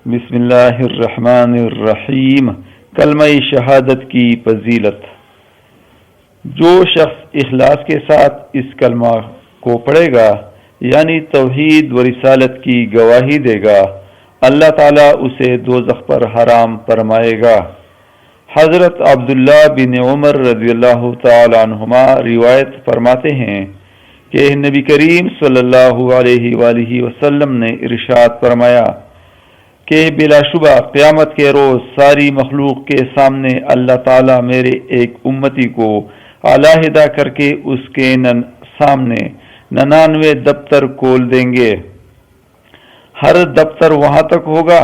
بسم اللہ الرحمن الرحیم۔ کلمہ شہادت کی فضیلت۔ جو شخص اخلاص کے ساتھ اس کلمہ کو پڑھے گا یعنی توحید و رسالت کی گواہی دے گا، اللہ تعالیٰ اسے دوزخ پر حرام فرمائے گا۔ حضرت عبداللہ بن عمر رضی اللہ تعالی عنہما روایت فرماتے ہیں کہ نبی کریم صلی اللہ علیہ وآلہ وسلم نے ارشاد فرمایا کہ بلا شبہ قیامت کے روز ساری مخلوق کے سامنے اللہ تعالیٰ میرے ایک امتی کو علیحدہ کر کے اس کے سامنے 99 دفتر کھول دیں گے۔ ہر دفتر وہاں تک ہوگا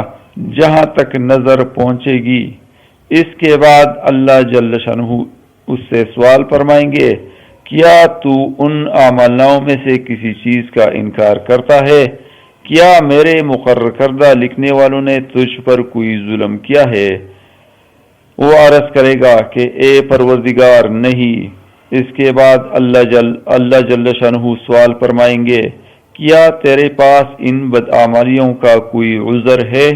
جہاں تک نظر پہنچے گی۔ اس کے بعد اللہ جل شانہ اس سے سوال فرمائیں گے، کیا تو ان اعمالوں میں سے کسی چیز کا انکار کرتا ہے؟ کیا میرے مقرر کردہ لکھنے والوں نے تجھ پر کوئی ظلم کیا ہے؟ وہ عرض کرے گا کہ اے پروردگار نہیں۔ اس کے بعد اللہ جل شانہ سوال فرمائیں گے، کیا تیرے پاس ان بدعمالیوں کا کوئی عذر ہے؟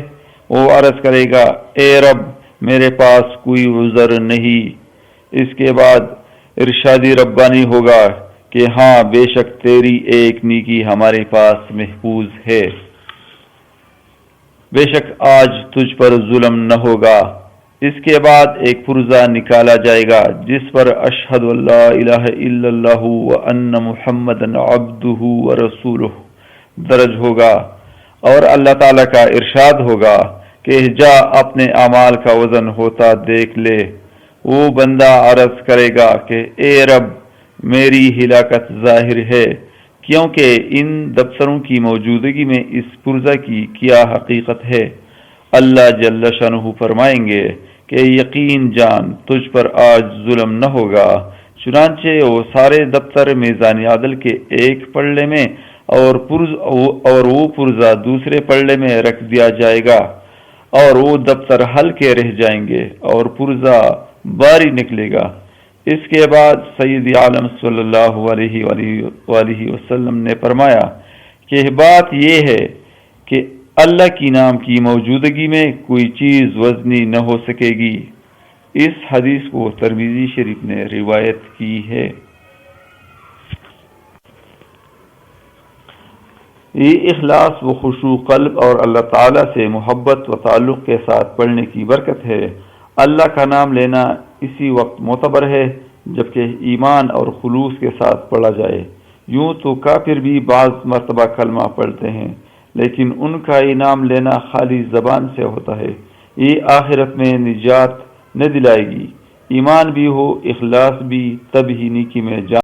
وہ عرض کرے گا، اے رب میرے پاس کوئی عذر نہیں۔ اس کے بعد ارشادی ربانی ہوگا کہ ہاں بے شک تیری ایک نیکی ہمارے پاس محفوظ ہے، بے شک آج تجھ پر ظلم نہ ہوگا۔ اس کے بعد ایک پرزہ نکالا جائے گا جس پر اشہد اللہ الہ الا اللہ وان محمدن عبدہ ورسولہ درج ہوگا، اور اللہ تعالیٰ کا ارشاد ہوگا کہ جا اپنے اعمال کا وزن ہوتا دیکھ لے۔ وہ بندہ عرض کرے گا کہ اے رب میری ہلاکت ظاہر ہے، کیونکہ ان دفتروں کی موجودگی میں اس پرزہ کی کیا حقیقت ہے؟ اللہ جل شانہ فرمائیں گے کہ یقین جان تجھ پر آج ظلم نہ ہوگا۔ چنانچہ وہ سارے دفتر میزان عدل کے ایک پلڑے میں اور وہ پرزہ دوسرے پلڑے میں رکھ دیا جائے گا، اور وہ دفتر ہلکے رہ جائیں گے اور پرزہ باری نکلے گا۔ اس کے بعد سید عالم صلی اللہ علیہ وآلہ وسلم نے فرمایا کہ بات یہ ہے کہ اللہ کی نام کی موجودگی میں کوئی چیز وزنی نہ ہو سکے گی۔ اس حدیث کو ترمذی شریف نے روایت کی ہے۔ یہ اخلاص و خشوع قلب اور اللہ تعالیٰ سے محبت و تعلق کے ساتھ پڑھنے کی برکت ہے۔ اللہ کا نام لینا اسی وقت معتبر ہے جبکہ ایمان اور خلوص کے ساتھ پڑھا جائے۔ یوں تو کافر بھی بعض مرتبہ کلمہ پڑھتے ہیں، لیکن ان کا نام لینا خالی زبان سے ہوتا ہے۔ یہ آخرت میں نجات نہ دلائے گی۔ ایمان بھی ہو، اخلاص بھی، تب ہی نیکی میں جان